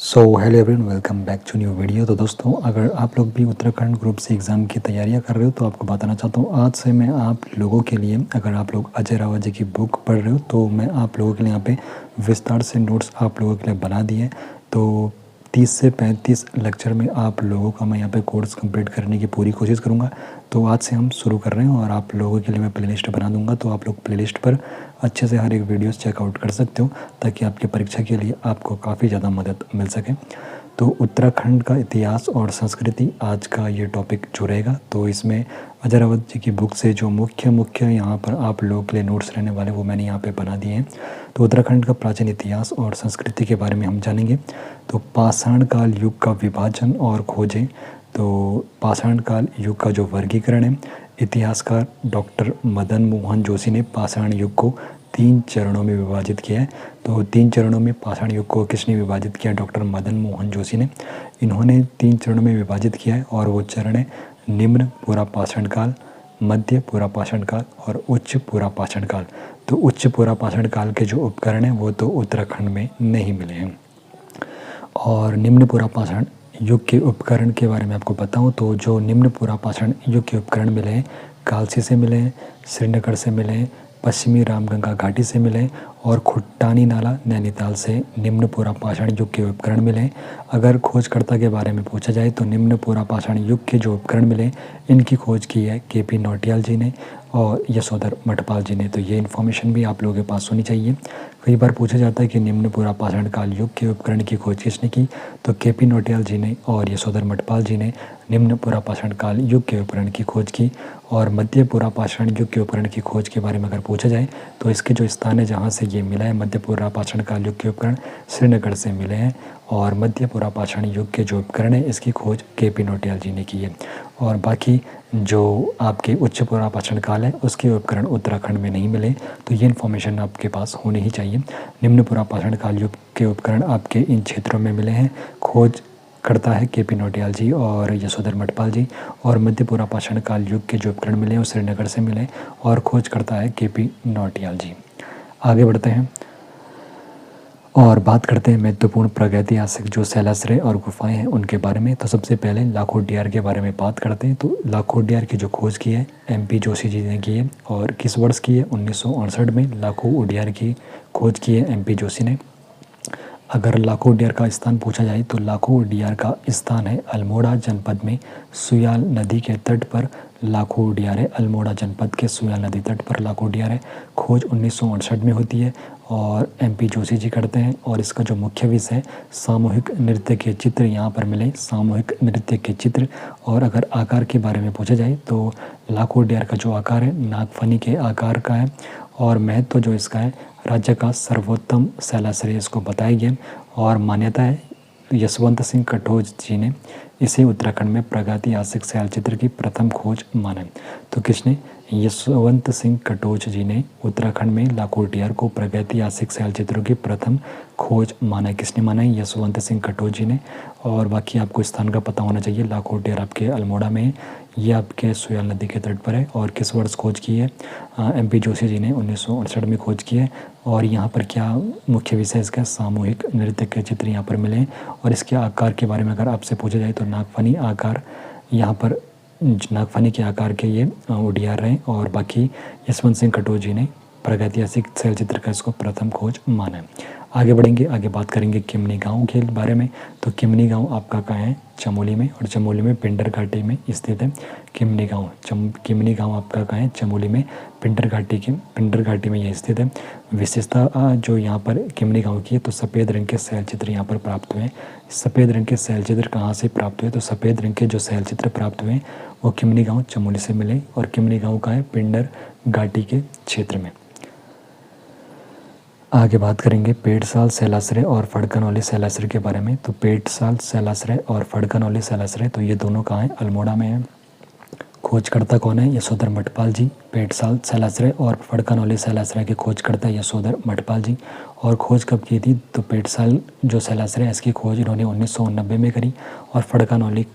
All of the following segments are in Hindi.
Hello everyone, welcome back to new video. तो दोस्तों, अगर आप लोग भी उत्तराखंड ग्रुप सी एग्ज़ाम की तैयारियां कर रहे हो तो आपको बताना चाहता हूँ आज से मैं आप लोगों के लिए, अगर आप लोग अजय रावत जी की बुक पढ़ रहे हो तो मैं आप लोगों के लिए यहाँ पे विस्तार से नोट्स आप लोगों के लिए बना दिए। तो 30 से 35 लेक्चर में आप लोगों का मैं यहाँ पे कोर्स कंप्लीट करने की पूरी कोशिश करूँगा। तो आज से हम शुरू कर रहे हैं और आप लोगों के लिए मैं प्लेलिस्ट बना दूँगा, तो आप लोग प्लेलिस्ट पर अच्छे से हर एक वीडियोस चेकआउट कर सकते हो ताकि आपकी परीक्षा के लिए आपको काफ़ी ज़्यादा मदद मिल सके। तो उत्तराखंड का इतिहास और संस्कृति आज का ये टॉपिक जो रहेगा, तो इसमें अजय रावत जी की बुक से जो मुख्य यहाँ पर आप लोगों के लिए नोट्स रहने वाले वो मैंने यहाँ पे बना दिए हैं। तो उत्तराखंड का प्राचीन इतिहास और संस्कृति के बारे में हम जानेंगे। तो पाषाण काल युग का विभाजन और खोजें। तो पाषाण काल युग का जो वर्गीकरण है, इतिहासकार डॉक्टर मदन मोहन जोशी ने पाषाण युग को 3 चरणों में विभाजित किया है। तो 3 चरणों में पाषाण युग को किसने विभाजित किया? डॉक्टर मदन मोहन जोशी ने। इन्होंने 3 चरणों में विभाजित किया है और वो चरण है निम्न पुरा पाषाण काल, मध्य पुरा पाषाण काल और उच्च पुरा पाषाण काल। तो उच्च पुरा पाषाण काल के जो उपकरण हैं वो तो उत्तराखंड में नहीं मिले हैं। और निम्न पुरा पाषाण युग के उपकरण के बारे में आपको बताऊं तो जो निम्न पुरा पाषाण युग के उपकरण मिले हैं, कालसी से मिले हैं, श्रीनगर से मिले हैं, पश्चिमी रामगंगा घाटी से मिले और खुट्टानी नाला नैनीताल से निम्न पुरा पाषाण युग के उपकरण मिले। अगर खोजकर्ता के बारे में पूछा जाए तो निम्न पुरा पाषाण युग के जो उपकरण मिले इनकी खोज की है के.पी. नौटियाल जी ने और यशोधर मठपाल जी ने। तो ये इन्फॉर्मेशन भी आप लोगों के पास होनी चाहिए। कई बार पूछा जाता है कि निम्न पुरा पाषाण काल युग के उपकरण की खोज किसने की, तो के.पी. नौटियाल जी ने और यशोधर मठपाल जी ने निम्न पुरा पाषाण काल युग के उपकरण की खोज की। और मध्य पुरा पाषाण युग के उपकरण की खोज के बारे में अगर पूछा जाए तो इसके जो स्थान है जहाँ से ये मिला है, मध्य पुरा पाषाण काल युग के उपकरण श्रीनगर से मिले हैं और मध्य पुरा पाषाण युग के जो उपकरण है इसकी खोज के.पी. नौटियाल जी ने की है। और बाकी जो आपके उच्च पुरा पाषाण काल है उसके उपकरण उत्तराखंड में नहीं मिले। तो ये इन्फॉर्मेशन आपके पास होनी ही चाहिए। निम्न पुरा पाषाण काल युग के उपकरण आपके इन क्षेत्रों में मिले हैं। खोज करता है के.पी. नौटियाल जी और यशोधर मठपाल जी। और मध्य पुरा पाषाण काल युग के जो उपकरण मिले वो श्रीनगर से मिले और खोज करता है के.पी. नौटियाल जी। आगे बढ़ते हैं और बात करते हैं महत्वपूर्ण प्रागैतिहासिक जो शैलाश्रय और गुफाएं हैं उनके बारे में। तो सबसे पहले लाखोटियार के बारे में बात करते हैं। तो लाखोटियार की जो खोज की है एम.पी. जोशी जी ने की है और किस वर्ष की है? 1968 में लाखोटियार की खोज की है एम.पी. जोशी ने। अगर लाखोटियार का स्थान पूछा जाए तो लाखोटियार का स्थान है अल्मोड़ा जनपद में सुयाल नदी के तट पर लाखोटियार है। अल्मोड़ा जनपद के सुयाल नदी तट पर लाखोटियार है। खोज 1968 में होती है और एम.पी. जोशी जी करते हैं। और इसका जो मुख्य विषय है सामूहिक नृत्य के चित्र यहाँ पर मिले, सामूहिक नृत्य के चित्र। और अगर आकार के बारे में पूछा जाए तो लाखोटियार का जो आकार है नागफनी के आकार का है और महत्व जो इसका है राज्य का सर्वोत्तम शैलाश्रय इसको बताया गया। और मान्यता है यशवंत सिंह कटोच जी ने इसे उत्तराखंड में प्रागैतिहासिक शैलचित्र की प्रथम खोज माना। तो किसने? यशवंत सिंह कटोच जी ने उत्तराखंड में लाखोटियार को प्रागैतिहासिक शैलचित्रों की प्रथम खोज माना। किसने माना है? यशवंत सिंह कटोच जी ने। और बाकी आपको स्थान का पता होना चाहिए। लाखोटियार आपके अल्मोड़ा में है, ये आपके सुयाल नदी के तट पर है। और किस वर्ष खोज की है? एम.पी. जोशी जी ने 1968 में खोज की है। और यहाँ पर क्या मुख्य विषय इसका? सामूहिक नृत्य के चित्र यहाँ पर मिले हैं। और इसके आकार के बारे में अगर आपसे पूछा जाए तो नागफनी आकार, यहाँ पर नागफनी के आकार के ये उडियार रहे। और बाकी यशवंत सिंह कटोच जी ने प्रागैतिहासिक शैलचित्र का इसको प्रथम खोज माना है। आगे बढ़ेंगे, आगे बात करेंगे किमनी गांव के बारे में। तो किमनी गांव आपका कहाँ है? चमोली में। और चमोली में पिंडर घाटी में स्थित है किमनी गांव। किमनी गांव आपका कहाँ है? चमोली में पिंडर घाटी में यह स्थित है। विशेषता जो यहाँ पर किमनी गांव की है तो सफ़ेद रंग के शैलचित्र यहाँ पर प्राप्त हुए। सफ़ेद रंग के शैलचित्र कहाँ से प्राप्त हुए? तो सफ़ेद रंग के जो शैलचित्र प्राप्त हुए वो किमनी गांव चमोली से मिले। और किमनी गांव का है पिंडर घाटी के क्षेत्र में। आगे बात करेंगे पेड़साल शैलाश्रय और फड़कनौली शैलाश्रय के बारे में। तो पेड़साल शैलाश्रय और फड़कनौली शैलाश्रय तो ये दोनों कहाँ हैं? अल्मोड़ा में है। खोजकर्ता कौन है? यशोधर मठपाल जी। पेड़साल शैलाश्रय और फड़कनौली शैलाश्रय की खोजकर्ता यशोधर मठपाल जी। और खोज कब की थी? तो पेड़साल जो शैलाश्रय है इसकी खोज इन्होंने 1990 में करी और फड़कनौली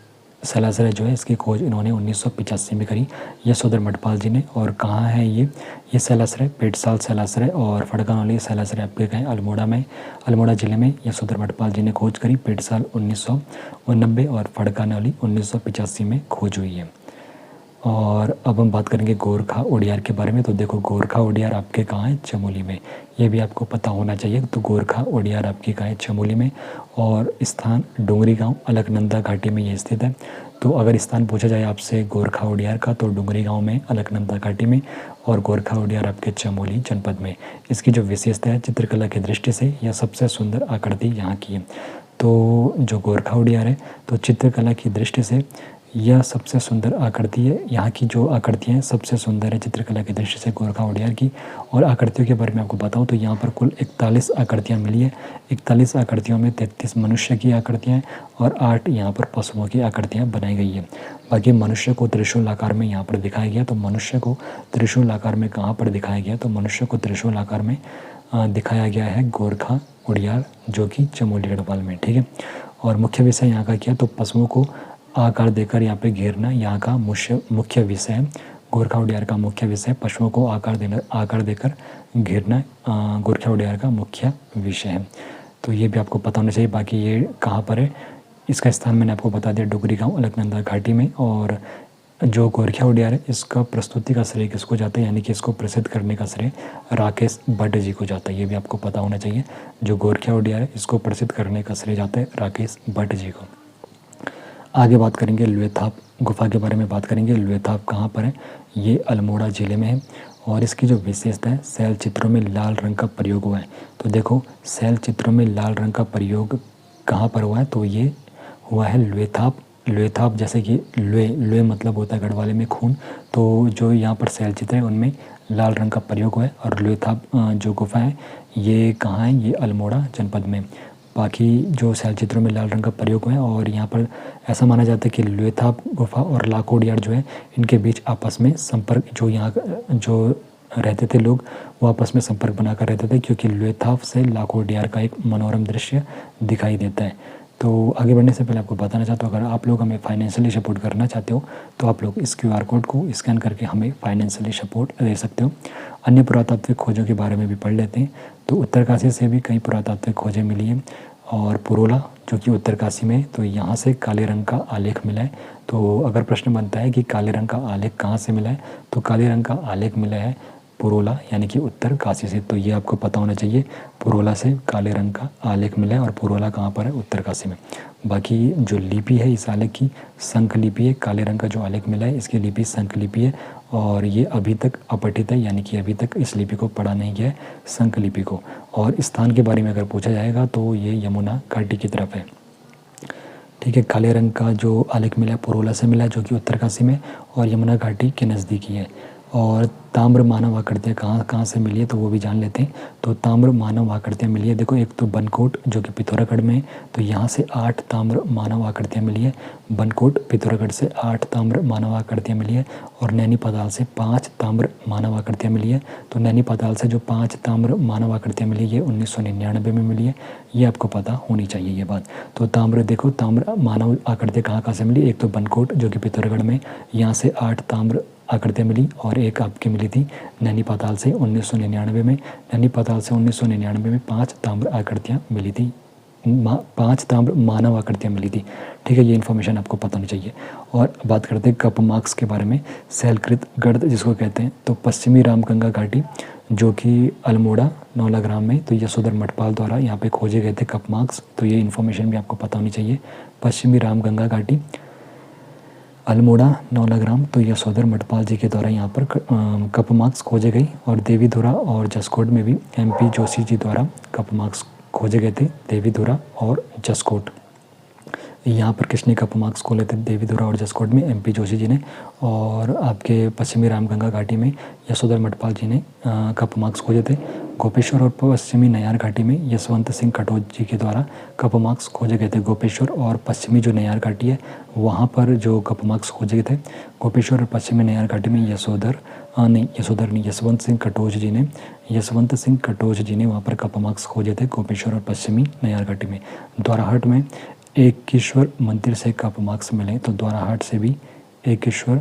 सैलासरा जो है इसकी खोज इन्होंने 1985 में करी, यशोधर मठपाल जी ने। और कहाँ है ये सैलासरा, पेटसाल सैलासरा और फड़कानौली सैलासरा आपके कहें अल्मोड़ा में, अल्मोड़ा ज़िले में यशोधर मठपाल जी ने खोज करी। पेटसाल 1989 और फड़कानौली 1985 में खोज हुई है। और अब हम बात करेंगे गोरखा उड़ियार के बारे में। तो देखो गोरखा उड़ियार आपके कहाँ है, चमोली में, ये भी आपको पता होना चाहिए। तो गोरखा उड़ियार आपकी कहाँ है, चमोली में। और स्थान डुंगरी गांव अलकनंदा घाटी में ये स्थित है। तो अगर स्थान पूछा जाए आपसे गोरखा उड़ियार का, तो डुंगरी गांव में अलकनंदा घाटी में, और गोरखा उड़ियार आपके चमोली जनपद में। इसकी जो विशेषता है चित्रकला की दृष्टि से यह सबसे सुंदर आकृति यहाँ की है। तो जो गोरखा उड़ियार है तो चित्रकला की दृष्टि से यह सबसे सुंदर आकृति है। यहाँ की जो आकृतियाँ हैं सबसे सुंदर है चित्रकला की दृष्टि से गोरखा उड़ियार की। और आकृतियों के बारे में आपको बताऊँ तो यहाँ पर कुल 41 आकृतियाँ मिली है। 41 आकृतियों में 33 मनुष्य की आकृतियाँ हैं और 8 यहाँ पर पशुओं की आकृतियाँ बनाई गई है। बाकी मनुष्य को त्रिशूल आकार में यहाँ पर दिखाया गया। तो मनुष्य को त्रिशूल आकार में कहाँ पर दिखाया गया, तो मनुष्य को त्रिशूल आकार में दिखाया गया है गोरखा उड़ियार, जो कि चमोली गढ़वाल में, ठीक है। और मुख्य विषय यहाँ का क्या, तो पशुओं को आकार देकर यहाँ पे घेरना यहाँ का मुख्य विषय है। गोरखा उड़ियार का मुख्य विषय पशुओं को आकार देकर घेरना गोरखा उड़ियार का मुख्य विषय है। तो ये भी आपको पता होना चाहिए। बाकी ये कहाँ पर है, इसका स्थान मैंने आपको बता दिया, डुगरी गांव अलकनंदा घाटी में। और जो गोरखा उड़ियार है इसका प्रस्तुति का श्रेय किसको जाता है, यानी कि इसको प्रसिद्ध करने का श्रेय राकेश भट्ट जी को जाता है। ये भी आपको पता होना चाहिए। जो गोरखा उड़ियार है इसको प्रसिद्ध करने का श्रेय जाता है राकेश भट्ट जी को। आगे बात करेंगे लुएथाप गुफा के बारे में बात करेंगे। लुएथाप कहाँ पर है, ये अल्मोड़ा ज़िले में है। और इसकी जो विशेषता है शैल चित्रों में लाल रंग का प्रयोग हुआ है। तो देखो शैल चित्रों में लाल रंग का प्रयोग कहाँ पर हुआ है, तो ये हुआ है लुएथाप। लुएथाप जैसे कि लुए मतलब होता है गढ़वाले में खून, तो जो यहाँ पर शैल चित्र है उनमें लाल रंग का प्रयोग हुआ है। और लुएथाप जो गुफा है ये कहाँ है, ये अल्मोड़ा जनपद में। बाकी जो शैल चित्रों में लाल रंग का प्रयोग हुआ है। और यहाँ पर ऐसा माना जाता है कि लुएथाप गुफा और लाखो उड़ियार जो है इनके बीच आपस में संपर्क, जो यहाँ जो रहते थे लोग वो आपस में संपर्क बनाकर रहते थे, क्योंकि लुएथाप से लाखो उड़ियार का एक मनोरम दृश्य दिखाई देता है। तो आगे बढ़ने से पहले आपको बताना चाहता हूँ, अगर आप लोग हमें फाइनेंशियली सपोर्ट करना चाहते हो तो आप लोग इस QR कोड को स्कैन करके हमें फाइनेंशियली सपोर्ट दे सकते हो। अन्य पुरातात्विक खोजों के बारे में भी पढ़ लेते हैं। तो उत्तरकाशी से भी कई पुरातात्विक खोजें मिली हैं। और पुरोला जो कि उत्तरकाशी में, तो यहाँ से काले रंग का आलेख मिला है। तो अगर प्रश्न बनता है कि काले रंग का आलेख कहाँ से मिला है, तो काले रंग का आलेख मिला है पुरोला यानी कि उत्तरकाशी से। तो ये आपको पता होना चाहिए, पुरोला से काले रंग का आलेख मिला है। और पुरोला कहाँ पर है, उत्तरकाशी में। बाकी जो लिपि है इस आलेख की शंख लिपि है। काले रंग का जो आलेख मिला है इसकी लिपि शंख लिपि है। और ये अभी तक अपठित है, यानी कि अभी तक इस लिपि को पढ़ा नहीं गया है, शंख लिपि को। और स्थान के बारे में अगर पूछा जाएगा तो ये यमुना घाटी की तरफ है, ठीक है। काले रंग का जो आलेख मिला है पुरोला से मिला है, जो कि उत्तरकाशी में और यमुना घाटी के नज़दीकी है। और ताम्र मानव आकृतियाँ कहाँ से मिली है, तो वो भी जान लेते हैं। तो ताम्र मानव आकृतियाँ मिली है, देखो एक तो बनकोट जो कि पिथौरागढ़ में है, तो यहाँ से 8 ताम्र मानव आकृतियाँ मिली है। बनकोट पिथौरागढ़ से 8 ताम्र मानव आकृतियाँ मिली है। और नैनी पाताल से 5 ताम्र मानव आकृतियाँ मिली है। तो नैनी पाताल से जो 5 ताम्र मानव आकृतियाँ मिली ये 1999 में मिली है, ये आपको पता होनी चाहिए ये बात। तो ताम्र देखो ताम्र मानव आकृतियाँ कहाँ से मिली, एक तो बनकोट जो कि पिथौरागढ़ में, यहाँ से 8 ताम्र आकृतियाँ मिली। और एक आपकी मिली थी नैनी पाताल से 1999 में। नैनी पाताल से 1999 में 5 ताम्र आकृतियाँ मिली थी, 5 ताम्र मानव आकृतियाँ मिली थी, ठीक है। ये इन्फॉर्मेशन आपको पता होनी चाहिए। और बात करते हैं कप मार्क्स के बारे में। शैलकृत गर्द जिसको कहते हैं, तो पश्चिमी रामगंगा घाटी जो कि अल्मोड़ा नौलाग्राम में, तो यशोधर मठपाल द्वारा यहाँ पे खोजे गए थे कप मार्क्स। तो ये इन्फॉर्मेशन भी आपको पता होनी चाहिए। पश्चिमी रामगंगा घाटी अल्मोड़ा नौलाग्राम, तो यशोधर मठपाल जी के द्वारा यहाँ पर कप मार्क्स खोजे गई। और देवीधुरा और जसकोट में भी MP जोशी जी द्वारा कप मार्क्स खोजे गए थे, देवीधुरा और जसकोट। यहाँ पर किसने कप मार्क्स खोले थे, देवीधुरा और जसकोट में MP जोशी जी ने। और आपके पश्चिमी रामगंगा घाटी में यशोधर मठपाल जी ने कप मार्क्स खोजे थे। गोपेश्वर और पश्चिमी नयार घाटी में यशवंत सिंह कटोच जी के द्वारा कप मार्क्स खोजे गए थे। गोपेश्वर और पश्चिमी जो नयार घाटी है वहाँ पर जो कप मार्क्स खोजे गए थे, गोपेश्वर और पश्चिमी नयार घाटी में यशवंत सिंह कटोच जी ने वहाँ पर कप मार्क्स खोजे थे, गोपेश्वर और पश्चिमी नयार घाटी में। द्वाराहट में एकेश्वर मंदिर से कप मार्क्स मिले, तो द्वाराहाट से भी एकेश्वर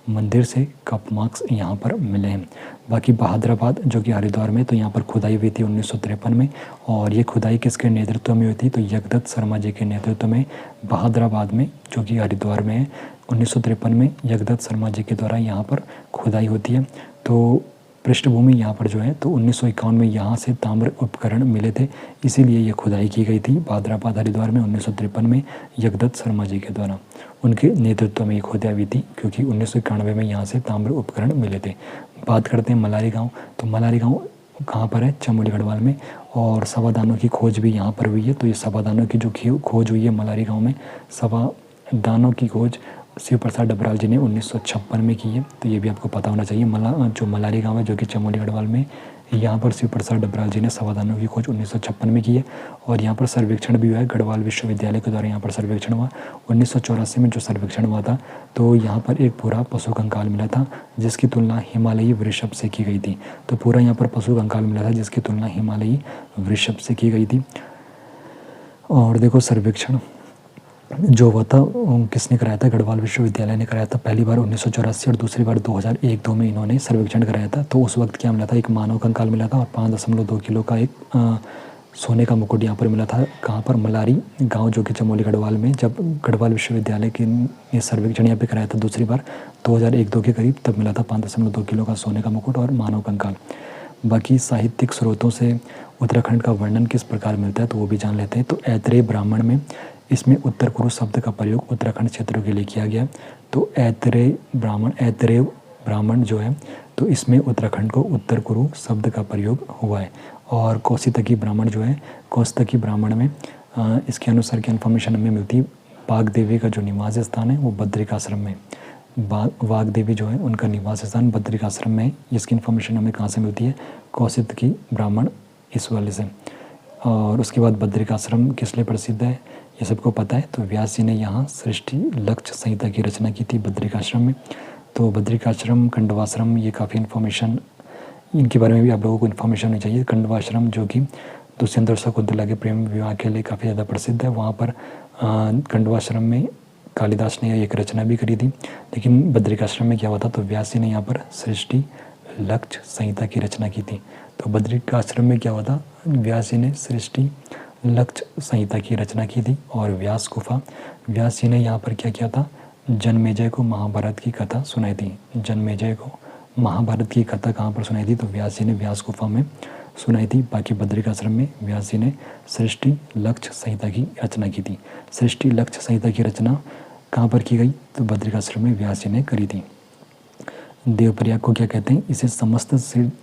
मंदिर से कप मार्क्स यहाँ पर मिले हैं। बाकी बहादुराबाद जो कि हरिद्वार में, तो यहाँ पर खुदाई हुई थी 1953 में, और ये खुदाई किसके नेतृत्व में हुई थी, तो यगदत्त शर्मा जी के नेतृत्व में बहादुराबाद में जो कि हरिद्वार में है 1953 में यगदत्त शर्मा जी के द्वारा यहाँ पर खुदाई होती है। तो पृष्ठभूमि यहाँ पर जो है तो 1951 में यहाँ से ताम्र उपकरण मिले थे, इसीलिए ये खुदाई की गई थी बहादुराबाद हरिद्वार में 1953 में यगदत्त शर्मा जी के द्वारा, उनके नेतृत्व में ये खुदाई हुई थी, क्योंकि 1991 में यहाँ से ताम्र उपकरण मिले थे। बात करते हैं मलारी गाँव, तो मलारी गाँव कहाँ पर है, चमोली गढ़वाल में, और सवादानों की खोज भी यहाँ पर हुई है। तो ये सवादानों की जो खोज हुई है मलारी गाँव में, सवादानों की खोज शिव प्रसाद डबराल जी ने 1956 में की है। तो ये भी आपको पता होना चाहिए। जो मलारी गांव है जो कि चमोली गढ़वाल में, यहाँ पर शिव प्रसाद डबराल जी ने सवादानों की खोज 1956 में की है। और यहाँ पर सर्वेक्षण भी हुआ है, गढ़वाल विश्वविद्यालय के द्वारा यहाँ पर सर्वेक्षण हुआ 1984 में। जो सर्वेक्षण हुआ था तो यहाँ पर एक पूरा पशु कंकाल मिला था, जिसकी तुलना हिमालयी वृषभ से की गई थी। तो पूरा यहाँ पर पशु कंकाल मिला था जिसकी तुलना हिमालयी वृषभ से की गई थी। और देखो सर्वेक्षण जो हुआ था किसने कराया था, गढ़वाल विश्वविद्यालय ने कराया था, पहली बार 1984 और दूसरी बार 2001-2 में इन्होंने सर्वेक्षण कराया था। तो उस वक्त क्या मिला था, एक मानव कंकाल मिला था और 5.2 किलो का एक सोने का मुकुट यहाँ पर मिला था। कहाँ पर, मलारी गांव जो कि चमोली गढ़वाल में। जब गढ़वाल विश्वविद्यालय के ये सर्वेक्षण यहाँ पे कराया था दूसरी बार 2001-2 के करीब, तब मिला था 5.2 किलो का सोने का मुकुट और मानव कंकाल। बाकी साहित्यिक स्रोतों से उत्तराखंड का वर्णन किस प्रकार मिलता है, तो वो भी जान लेते हैं। तो ऐतरेय ब्राह्मण में इसमें उत्तर कुरु शब्द का प्रयोग उत्तराखंड क्षेत्रों के लिए किया गया। तो ऐतरेय ब्राह्मण जो है तो इसमें उत्तराखंड को उत्तर कुरु शब्द का प्रयोग हुआ है। और कौशितकी ब्राह्मण जो है, कौशितकी ब्राह्मण में इसके अनुसार की इन्फॉर्मेशन हमें मिलती है, बाघ देवी का जो निवास स्थान है वो बद्रिकाश्रम में, वाघ देवी जो है उनका निवास स्थान बद्रिकाश्रम में है। इसकी इन्फॉर्मेशन हमें कहाँ से मिलती है, कौशितकी ब्राह्मण इस वाले से। और उसके बाद बद्रिकाश्रम किस लिए प्रसिद्ध है ये सबको पता है। तो व्यास जी ने यहाँ सृष्टि लक्ष्य संहिता की रचना की थी बद्रिकाश्रम में। तो बद्रिकाश्रम, खंडवाश्रम, ये काफ़ी इन्फॉर्मेशन इनके बारे में भी आप लोगों को इन्फॉर्मेशन होनी चाहिए। खंडवाश्रम जो कि दुष्यंत और शकुंतला के प्रेम विवाह के लिए काफ़ी ज़्यादा प्रसिद्ध है। वहाँ पर खंडवाश्रम में कालिदास ने एक रचना भी करी थी। लेकिन बद्रिकाश्रम में क्या हुआ था, तो व्यास जी ने यहाँ पर सृष्टि लक्ष्य संहिता की रचना की थी। तो बद्रिकाश्रम में क्या हुआ था, व्यास जी ने सृष्टि लक्ष्य संहिता की रचना की थी। और व्यास गुफा, व्यास जी ने यहाँ पर क्या किया था, जनमेजय को महाभारत की कथा सुनाई थी। जनमेजय को महाभारत की कथा कहाँ पर सुनाई थी, तो व्यास जी ने व्यास गुफा में सुनाई थी। बाकी बद्रिकाश्रम में व्यास जी ने सृष्टि लक्ष्य संहिता की रचना की थी। सृष्टि लक्ष्य संहिता की रचना कहाँ पर की गई, तो बद्रिकाश्रम में व्यास जी ने करी थी। देवप्रयाग को क्या कहते हैं, इसे समस्त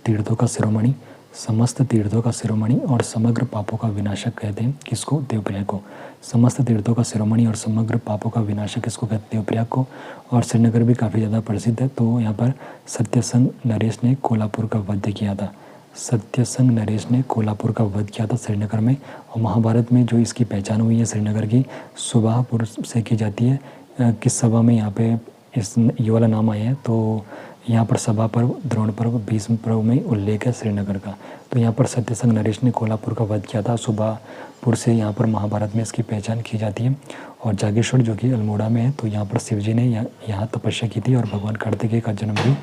तीर्थों का शिरोमणि, समस्त तीर्थों का शिरोमणि और समग्र पापों का विनाशक कहते हैं। किसको, देवप्रयाग को। समस्त तीर्थों का शिरोमणि और समग्र पापों का विनाशक किसको कहते हैं, देवप्रयाग को। और श्रीनगर भी काफ़ी ज़्यादा प्रसिद्ध है। तो यहाँ पर सत्यसंग नरेश ने कोल्हापुर का वध किया था। सत्यसंग नरेश ने कोल्हापुर का वध किया था श्रीनगर में। और महाभारत में जो इसकी पहचान हुई है श्रीनगर की, सुबाहपुर से की जाती है। किस सभा में यहाँ पे ये वाला नाम आया है, तो यहाँ पर सभा पर्व, द्रोण पर्व, भीष्म पर्व में उल्लेख है श्रीनगर का। तो यहाँ पर सत्यसंग नरेश ने कोल्हापुर का वध किया था। सुबाहपुर से यहाँ पर महाभारत में इसकी पहचान की जाती है। और जागेश्वर जो कि अल्मोड़ा में है, तो यहाँ पर शिव जी ने यहाँ तपस्या की थी। और भगवान कार्तिकेय का जन्म भी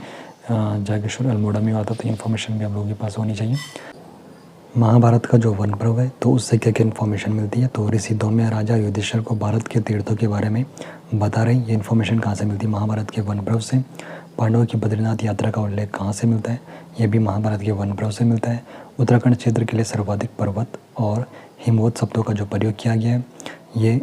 जागेश्वर अल्मोड़ा में हुआ था। तो इन्फॉर्मेशन भी आप लोगों के पास होनी चाहिए। महाभारत का जो वन पर्व है, तो उससे क्या क्या इन्फॉर्मेशन मिलती है, तो ऋषि धौम्य राजा युधिष्ठिर को भारत के तीर्थों के बारे में बता रहे हैं। ये इन्फॉर्मेशन कहाँ से मिलती है, महाभारत के वन पर्व से। पांडवों की बद्रीनाथ यात्रा का उल्लेख कहाँ से मिलता है, ये भी महाभारत के वन पर्व से मिलता है। उत्तराखंड क्षेत्र के लिए सर्वाधिक पर्वत और हिमवत शब्दों का जो प्रयोग किया गया है, ये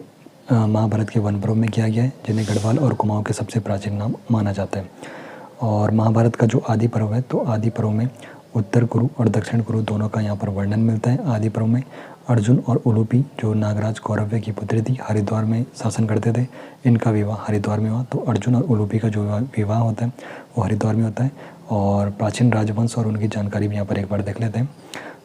महाभारत के वन पर्व में किया गया है, जिन्हें गढ़वाल और कुमाऊँ के सबसे प्राचीन नाम माना जाता है। और महाभारत का जो आदि पर्व है, तो आदि पर्व में उत्तर कुरु और दक्षिण कुरु दोनों का यहाँ पर वर्णन मिलता है। आदि पर्व में अर्जुन और उलूपी जो नागराज कौरव्य की पुत्री थी, हरिद्वार में शासन करते थे, इनका विवाह हरिद्वार में हुआ। तो अर्जुन और उलूपी का जो विवाह होता है वो हरिद्वार में होता है। और प्राचीन राजवंश और उनकी जानकारी भी यहाँ पर एक बार देख लेते हैं।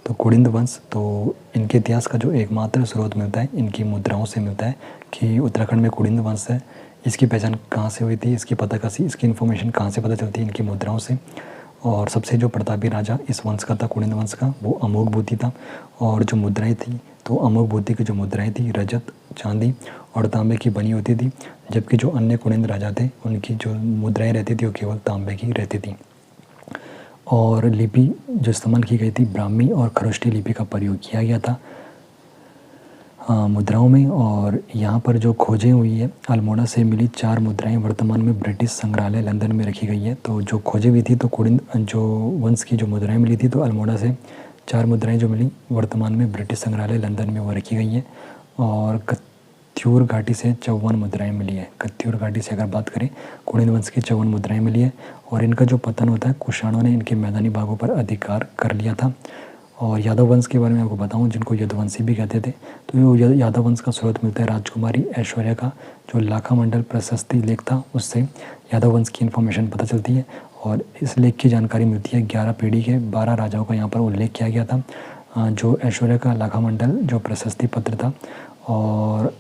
तो कुड़िंद वंश, तो इनके इतिहास का जो एकमात्र स्रोत मिलता है इनकी मुद्राओं से मिलता है कि उत्तराखंड में कुड़िंद वंश है। इसकी पहचान कहाँ से हुई थी, इसकी इन्फॉर्मेशन कहाँ से पता चलती है, इनकी मुद्राओं से। और सबसे जो प्रतापी राजा इस वंश का था, कुनिंद वंश का, वो अमोघ भूति था। और जो मुद्राएं थी तो अमोघ भूति की जो मुद्राएं थी रजत, चांदी और तांबे की बनी होती थी, जबकि जो अन्य कुनिंद राजा थे उनकी जो मुद्राएं रहती थी वो केवल तांबे की रहती थी। और लिपि जो इस्तेमाल की गई थी ब्राह्मी और खरोष्टी लिपि का प्रयोग किया गया था मुद्राओं में। और यहाँ पर जो खोजें हुई है, अल्मोड़ा से मिली 4 मुद्राएं वर्तमान में ब्रिटिश संग्रहालय लंदन में रखी गई है। तो जो खोजें हुई थी तो कुनिंद जो वंश की जो मुद्राएं मिली थी तो अल्मोड़ा से 4 मुद्राएं जो मिली वर्तमान में ब्रिटिश संग्रहालय लंदन में वो रखी गई है। और कत्यूर घाटी से 54 मुद्राएं मिली है। कत्यूर घाटी से अगर बात करें कुनिंद वंश की 54 मुद्राएं मिली है। और इनका जो पतन होता है कुषाणों ने इनके मैदानी भागों पर अधिकार कर लिया था। और यादव वंश के बारे में आपको बताऊं, जिनको यदुवंशी भी कहते थे, तो ये यादव वंश का स्रोत मिलता है राजकुमारी ऐश्वर्या का जो लाखा मंडल प्रशस्ति लेख था, उससे यादव वंश की इन्फॉर्मेशन पता चलती है। और इस लेख की जानकारी मिलती है 11 पीढ़ी के 12 राजाओं का यहाँ पर उल्लेख किया गया था। जो ऐश्वर्या का लाखा मंडल जो प्रशस्ति पत्र था, और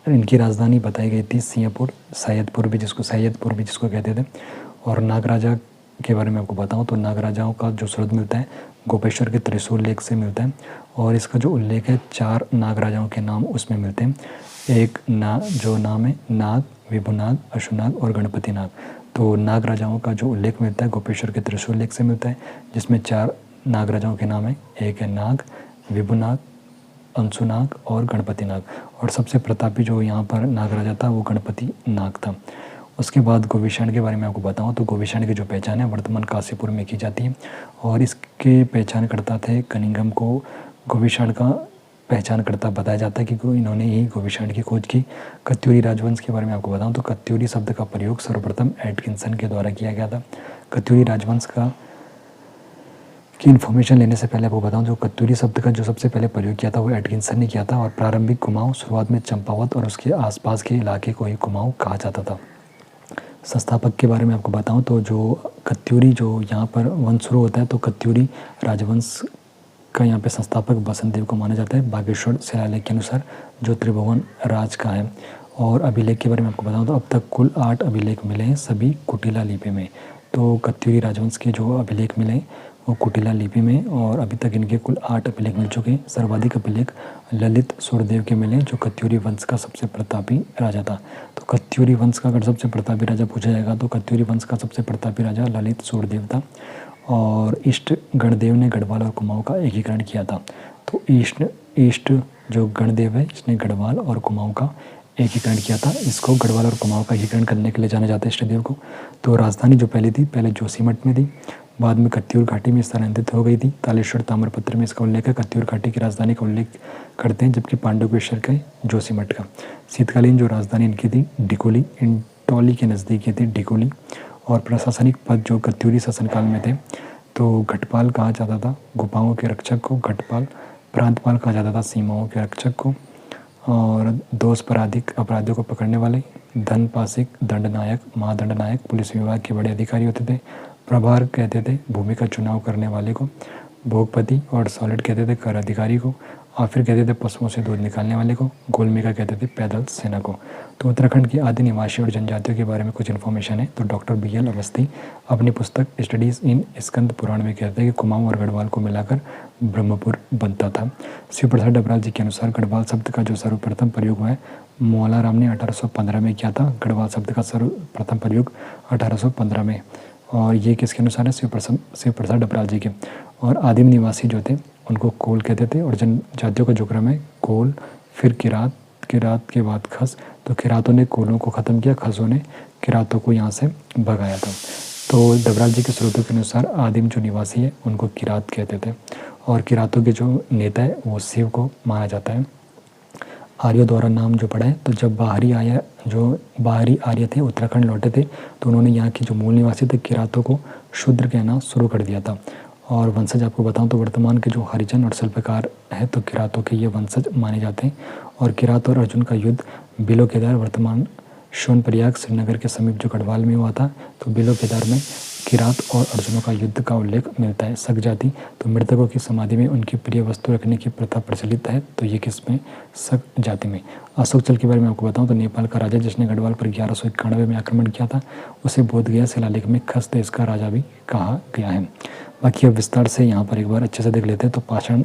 इनकी राजधानी बताई गई थी सिंहपुर, सैयदपुर भी जिसको कहते थे। और नागराजा के बारे में आपको बताऊं तो नागराजाओं का जो स्रोत मिलता है गोपेश्वर के त्रिशूल लेख से मिलता है। और इसका जो उल्लेख है 4 नागराजाओं के नाम उसमें मिलते हैं। एक जो नाम है नाग, विभुनाग, अशुनाग और गणपति नाग। तो नागराजाओं का जो उल्लेख मिलता है गोपेश्वर के त्रिशूल लेख से मिलता है, जिसमें 4 नागराजाओं के नाम है। एक है नाग, विभुनाग, अंशुनाग और गणपति नाग। और सबसे प्रतापी जो यहाँ पर नागराजा था वो गणपति नाग था। उसके बाद गोविषाण के बारे में आपको बताऊं तो गोविषाण की जो पहचान है वर्तमान काशीपुर में की जाती है। और इसके पहचानकर्ता थे कनिंघम को गोविषाण का पहचानकर्ता बताया जाता है, क्योंकि इन्होंने ही गोविषाण की खोज की। कत्यूरी राजवंश के बारे में आपको बताऊं तो कत्यूरी शब्द का प्रयोग सर्वप्रथम एटकिंसन के द्वारा किया गया था। कत्यूरी राजवंश की इन्फॉर्मेशन लेने से पहले आपको बताऊं, जो कत्यूरी शब्द का जो सबसे पहले प्रयोग किया था वो एटकिंसन ने किया था। और प्रारंभिक कुमाऊं शुरुआत में चंपावत और उसके आसपास के इलाके को ही कुमाऊं कहा जाता था। संस्थापक के बारे में आपको बताऊं तो जो कत्यूरी जो यहाँ पर वंश शुरू होता है तो कत्यूरी राजवंश का यहाँ पे संस्थापक बसंत देव को माना जाता है बागेश्वर शिलालेख के अनुसार, जो त्रिभुवन राज का है। और अभिलेख के बारे में आपको बताऊं तो अब तक कुल 8 अभिलेख मिले हैं, सभी कुटिला लिपि में। तो कत्यूरी राजवंश के जो अभिलेख मिले वो कुटिला लिपि में, और अभी तक इनके कुल 8 अभिलेख मिल चुके हैं। सर्वाधिक अभिलेख ललित सूर्यदेव के मिले, जो कत्यूरी वंश का सबसे प्रतापी राजा था। तो कत्यूरी वंश का अगर सबसे प्रतापी राजा पूछा जाएगा तो कत्यूरी वंश का सबसे प्रतापी राजा ललित सूर्यदेव था। और इष्ट गणदेव ने गढ़वाल और कुमाऊं का एकीकरण किया था। तो इष्ट जो गणदेव है इसने गढ़वाल और कुमाऊं का एकीकरण किया था। इसको गढ़वाल और कुमाऊं का एकीकरण करने के लिए जाना जाता है इष्टदेव को। तो राजधानी जो पहले जोशीमठ में थी, बाद में कत्यूर घाटी में स्थानांतरित हो गई थी। तालेश्वर ताम्रपत्र में इसका उल्लेख है, कत्यूर घाटी की राजधानी का उल्लेख करते हैं, जबकि पांडुकेश्वर का जोशीमठ का। शीतकालीन जो राजधानी इनकी थी डिकोली, इंटौली के नज़दीक थी डिकोली। और प्रशासनिक पद जो कत्यूरी शासनकाल में थे तो घटपाल कहा जाता था गुफाओं के रक्षक को, घटपाल। प्रांतपाल कहा जाता था सीमाओं के रक्षक को। और दोष अपराधियों को पकड़ने वाले, धनपासिक, दंडनायक, महादंडनायक पुलिस विभाग के बड़े अधिकारी होते थे। प्रभार कहते थे भूमि का चुनाव करने वाले को, भोगपति और सॉलिड कहते थे कर अधिकारी को, और फिर कहते थे पशुओं से दूध निकालने वाले को, गोलमेका कहते थे पैदल सेना को। तो उत्तराखंड की आदि निवासी और जनजातियों के बारे में कुछ इन्फॉर्मेशन है। तो डॉक्टर BL अवस्थी अपनी पुस्तक स्टडीज़ इन स्कंद पुराण में कहते हैं कि कुमाऊं और गढ़वाल को मिलाकर ब्रह्मपुर बनता था। शिव प्रसाद डबराल जी के अनुसार गढ़वाल शब्द का जो सर्वप्रथम प्रयोग हुआ है मौलाराम ने 1815 में किया था। गढ़वाल शब्द का सर्वप्रथम प्रयोग 1815 में। और ये किसके अनुसार है? शिव प्रसाद डबराल जी के। और आदिम निवासी जो थे उनको कोल कहते थे। और जनजातियों का जो क्रम है कोल, फिर किरात, किरात के बाद खस। तो किरातों ने कोलों को ख़त्म किया, खसों ने किरातों को यहाँ से भगाया था। तो डबराल जी के स्रोतों के अनुसार आदिम जो निवासी है उनको किरात कहते थे। और किरातों के जो नेता है वो शिव को माना जाता है। आर्यों द्वारा नाम जो पड़ा है, तो जब बाहरी आर्य थे उत्तराखंड लौटे थे तो उन्होंने यहाँ के जो मूल निवासी थे किरातों को शूद्र कहना शुरू कर दिया था। और वंशज आपको बताऊं तो वर्तमान के जो हरिजन और शिल्पकार है तो किरातों के ये वंशज माने जाते हैं। और किरात और अर्जुन का युद्ध बिलो केदार वर्तमान सोनप्रयाग श्रीनगर के समीप जो गढ़वाल में हुआ था, तो बिलो केदार में किरात और अर्जुनों का युद्ध का उल्लेख मिलता है। शक जाति, तो मृतकों की समाधि में उनकी प्रिय वस्तु रखने की प्रथा प्रचलित है। तो ये किस में? शक जाति में। अशोक चल के बारे में आपको बताऊं तो नेपाल का राजा जिसने गढ़वाल पर 1191 में आक्रमण किया था, उसे बोधगया शिलालेख में खस देश का राजा भी कहा गया है। बाकी अब विस्तार से यहाँ पर एक बार अच्छे से देख लेते हैं। तो पाषाण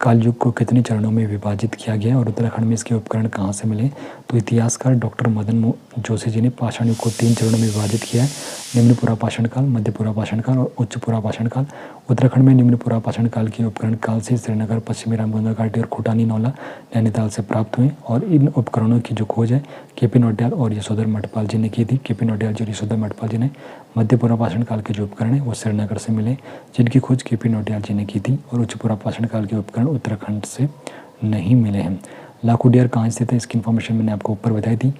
काल युग को कितने चरणों में विभाजित किया गया और उत्तराखंड में इसके उपकरण कहाँ से मिले। तो इतिहासकार डॉक्टर मदन जोशी जी ने पाषाण युग को 3 चरणों में विभाजित किया है, निम्न पुरापाषाण काल, मध्य पुरापाषाण काल और उच्च पुरापाषाण काल। उत्तराखंड में निम्न पुरापाषाण काल के उपकरण काल से श्रीनगर, पश्चिमी रामगंगा घाटी और खोटानी नौला नैनीताल से प्राप्त हुए और इन उपकरणों की जो खोज है केपी नौटियाल और यशोधर मठपाल जी ने की थी। केपी नौटियाल जी और यशोधर मठपाल जी ने मध्य पुरापाषाण काल के जो उपकरण है वो श्रीनगर से मिले, जिनकी खोज केपी नौटियाल जी ने की थी, और उच्च पुरापाषाण काल के उपकरण उत्तराखंड से नहीं मिले हैं। लाखोडियार कहाँ स्थित है, इसकी इन्फॉर्मेशन मैंने आपको ऊपर बताई थी।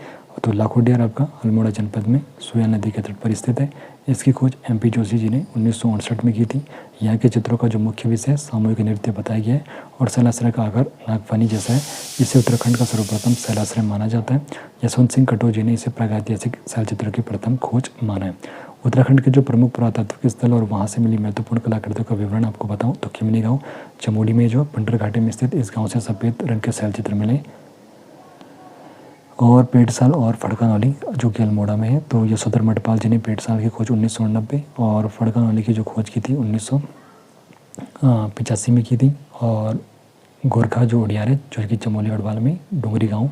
तो लाखोडियार आपका अल्मोड़ा जनपद में सोया नदी के तट पर स्थित है। इसकी खोज MP जोशी जी ने 1959 में की थी। यहाँ के चित्रों का जो मुख्य विषय सामूहिक नृत्य बताया गया है और शैलाश्रय का आकार नागफनी जैसा है। इसे उत्तराखंड का सर्वप्रथम शैलाश्रय माना जाता है। यशवंत सिंह कटोच जी ने इसे प्रागैतिहासिक शैलचित्र की प्रथम खोज माना है। उत्तराखंड के जो प्रमुख पुरातात्विक स्थल और वहाँ से मिली महत्वपूर्ण कलाकृतियों का विवरण आपको बताऊँ तो खिमनी गाँव चमोली में जो पंटर घाटी में स्थित इस गाँव से सफ़ेद रंग के शैलचित्र मिले, और पेटसाल और फड़कानौली जो कि अल्मोड़ा में है। तो यशोधर मठपाल जी ने पेटसाल की खोज 1989 और फड़कानौली की जो खोज की थी 1985 में की थी। और गोरखा जो उड़ियार है जो कि चमोली गढ़वाल में डूंगरी गांव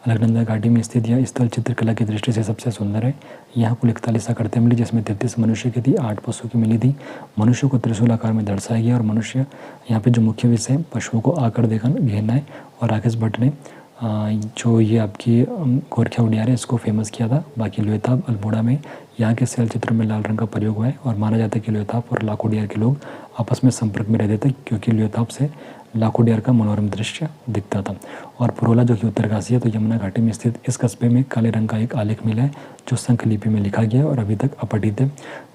अलकनंदा घाटी में स्थित यह स्थल चित्रकला की दृष्टि से सबसे सुंदर है। यहाँ कुल 41 आकृतियाँ मिली, जिसमें 33 मनुष्य की थी, 8 पशु की मिली थी। मनुष्य को त्रिशूल आकार में दर्शाया गया और मनुष्य यहाँ पे जो मुख्य विषय पशुओं को आकर देखा घेरना है। और राकेश भट्ट ने जो ये आपकी गोरखा उड़ियार है इसको फेमस किया था। बाकी लोहताब अल्मोड़ा में यहाँ के शैल चित्र में लाल रंग का प्रयोग हुआ है और माना जाता है कि लोहताब और लाखोडियार के लोग आपस में संपर्क में रहते थे, क्योंकि लोहताब से लाखोडियार का मनोरम दृश्य दिखता था। और पुरोला जो कि उत्तरकाशी है, तो यमुना घाटी में स्थित इस कस्बे में काले रंग का एक आलेख मिला है जो संख लिपि में लिखा गया है और अभी तक अपठित है।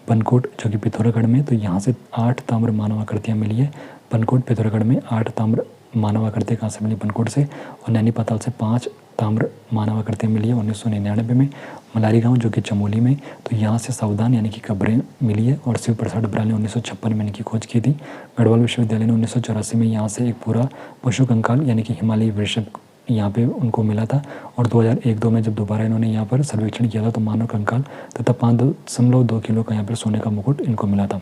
बनकोट जो कि पिथौरागढ़ में, तो यहाँ से 8 ताम्र मानव आकृतियाँ मिली है। बनकोट पिथौरागढ़ में 8 ताम्र मानव आकृतियाँ कहाँ से मिली, बनकोट से। और नैनी पाताल से 5 ताम्र मानव आकृतियाँ मिली है 1999 में। मलारी गांव जो कि चमोली में, तो यहाँ से सावधान यानी कि कब्रें मिली है। और शिव प्रसाद बराल ने 1956 में इनकी खोज की थी। गढ़वाल विश्वविद्यालय ने 1984 में यहाँ से एक पूरा पशु कंकाल यानी कि हिमालयी वृषभ यहाँ पे उनको मिला था। और 2001-2 में जब दोबारा इन्होंने यहाँ पर सर्वेक्षण किया था तो मानव कंकाल तथा 5.2 किलो का यहाँ पर सोने का मुकुट इनको मिला था।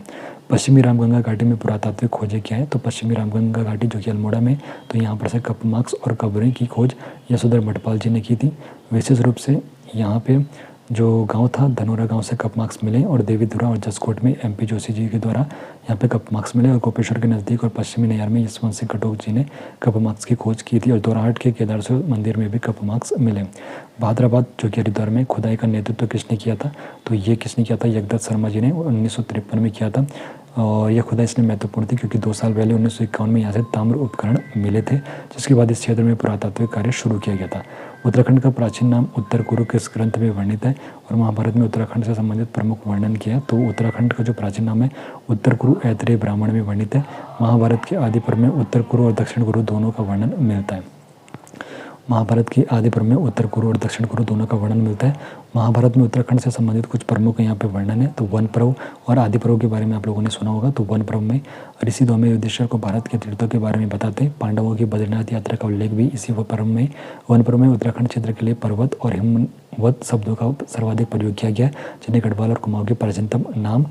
पश्चिमी रामगंगा घाटी में पुरातात्विक खोजें क्या है, तो पश्चिमी रामगंगा घाटी जो कि अल्मोड़ा में, तो यहाँ पर से कप मार्क्स और कब्रें की खोज यशोधर मठपाल जी ने की थी। विशेष रूप से यहाँ पे जो गांव था धनोरा गांव से कप मार्क्स मिले और देवीधुरा और जसकोट में MP जोशी जी के द्वारा यहाँ पे कप मार्क्स मिले। और गोपेश्वर के नज़दीक और पश्चिमी नैयार में यशवंत सिंह कटोच जी ने कप मार्क्स की खोज की थी। और दोराहट के केदारेश्वर मंदिर में भी कप मार्क्स मिले। बहादुराबाद जो कि हरिद्वार में खुदाई का नेतृत्व किसने किया था, तो ये किसने किया था, यज्ञदत्त शर्मा जी ने 1953 में किया था। और यह खुदाई इसलिए महत्वपूर्ण थी क्योंकि 2 साल पहले 1951 में यहाँ से ताम्र उपकरण मिले थे, जिसके बाद इस क्षेत्र में पुरातात्विक कार्य शुरू किया गया था। उत्तराखंड का प्राचीन नाम उत्तर कुरु किस ग्रंथ में वर्णित है, और महाभारत में उत्तराखंड से संबंधित प्रमुख वर्णन किया है। तो उत्तराखंड का जो प्राचीन नाम है उत्तर कुरु ऐतरेय ब्राह्मण में वर्णित है। महाभारत के आदि पर्व में उत्तर कुरु और दक्षिण कुरु दोनों का वर्णन मिलता है। महाभारत की आदि पर्व में उत्तर कुरु और दक्षिण कुरु दोनों का वर्णन मिलता है। महाभारत में उत्तराखंड से संबंधित कुछ प्रमुख यहाँ पे वर्णन है। तो वन पर्व और आदि पर्व के बारे में आप लोगों ने सुना होगा। तो वन पर्व में ऋषि द्वामे युधिष्ठिर को भारत के तीर्थों के बारे में बताते हैं। पांडवों की बद्रीनाथ यात्रा का उल्लेख भी इसी पर्व में वन पर्व में उत्तराखंड क्षेत्र के लिए पर्वत और हिमवत शब्दों का सर्वाधिक प्रयोग किया गया, जिन्हें गढ़वाल और कुमाऊं के प्राचीनतम नाम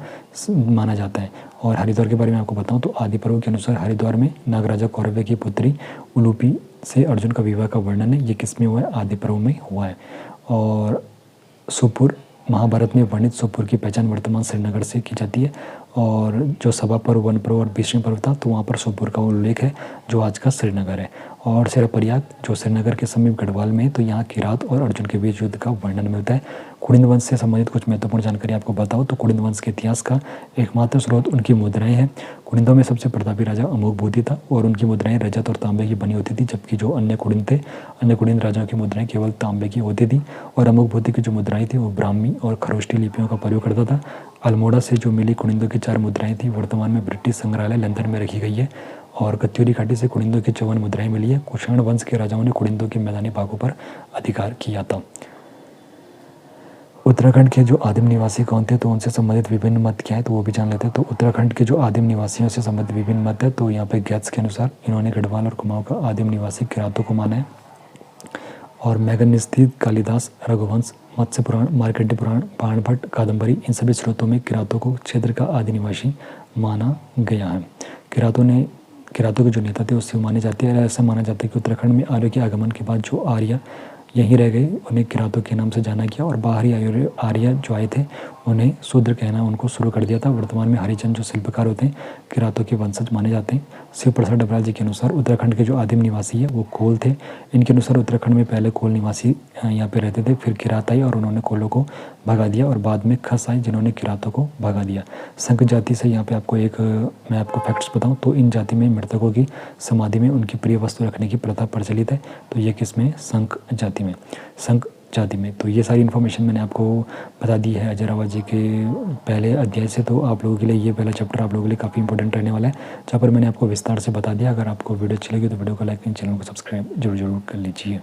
माना जाता है। और हरिद्वार के बारे में आपको बताऊँ तो आदि पर्व के अनुसार हरिद्वार में नागराजा कौरव की पुत्री उलूपी से अर्जुन का विवाह का वर्णन है। ये किसमें हुआ है, आदि पर्व में हुआ है। और सुपुर, महाभारत में वर्णित सुपुर की पहचान वर्तमान श्रीनगर से की जाती है। और जो सभा पर्व, वन पर्व और भीष्म पर्व था, तो वहाँ पर सुपुर का उल्लेख है जो आज का श्रीनगर है। और सिरप्रयाग जो श्रीनगर के समीप गढ़वाल में है, तो यहाँ किरात और अर्जुन के बीच युद्ध का वर्णन मिलता है। कुड़िंद वंश से संबंधित कुछ महत्वपूर्ण जानकारी आपको बताओ तो कुड़िंद वंश के इतिहास का एकमात्र स्रोत उनकी मुद्राएं हैं। कुड़िंदों में सबसे प्रतापी राजा अमोघ बोधि था और उनकी मुद्राएं रजत और तांबे की बनी होती थी, जबकि जो अन्य कुड़िंद थे, अन्य कुड़िंद राजाओं की मुद्राएं केवल तांबे की होती थी। और अमोघ बोधि की जो मुद्राएं थी वो ब्राह्मी और खरोष्टी लिपियों का प्रयोग करता था। अल्मोड़ा से जो मिली कुड़िंदों की 4 मुद्राएं थी वर्तमान में ब्रिटिश संग्रहालय लंदन में रखी गई है। और कत्यूरी घाटी से कुड़िंदों की 54 मुद्राएं मिली है। कुषाण वंश के राजाओं ने कुड़िंदों के मैदानी भागों पर अधिकार किया था। उत्तराखंड के जो आदिम निवासी कौन थे, तो उनसे संबंधित विभिन्न मत क्या है, तो वो भी जान लेते हैं। तो उत्तराखंड के जो आदिम निवासियों से संबंधित विभिन्न मत है, तो यहाँ पे गैट्स के अनुसार इन्होंने गढ़वाल और कुमाऊं का आदिम निवासी किरातों को माना है। और मैगनिस्थित, कालिदास, रघुवंश, मत्स्य पुराण, मार्कंडेय पुराण, बाणभट्ट, कादम्बरी, इन सभी स्रोतों में किरातों को क्षेत्र का आदि निवासी माना गया है। किरातों के जो नेता थे उससे माने जाते हैं। ऐसा माना जाता है कि उत्तराखंड में आर्यों के आगमन के बाद जो आर्य यहीं रह गए उन्हें किरातों के नाम से जाना गया, और बाहरी आर्य जो आए थे उन्हें शूद्र कहना उनको शुरू कर दिया था। वर्तमान में हरिजन जो शिल्पकार होते हैं किरातों के वंशज माने जाते हैं। शिव प्रसाद डबराल जी के अनुसार उत्तराखंड के जो आदिम निवासी है वो कोल थे। इनके अनुसार उत्तराखंड में पहले कोल निवासी यहाँ पे रहते थे, फिर किरात आई और उन्होंने कोलों को भगा दिया, और बाद में खस आए जिन्होंने किरातों को भगा दिया। संघ जाति से यहाँ पे आपको मैं आपको फैक्ट्स बताऊँ तो इन जाति में मृतकों की समाधि में उनकी प्रिय वस्तु रखने की प्रथा प्रचलित है। तो ये किसमें? संघ जाति में। तो ये सारी इन्फॉर्मेशन मैंने आपको बता दी है अजय रावत जी के पहले अध्याय से। तो आप लोगों के लिए ये पहला चैप्टर आप लोगों के लिए काफ़ी इंपॉर्टेंट रहने वाला है, जहाँ पर मैंने आपको विस्तार से बता दिया। अगर आपको वीडियो अच्छी लगी तो वीडियो को लाइक एंड चैनल को सब्सक्राइब जरूर कर लीजिए।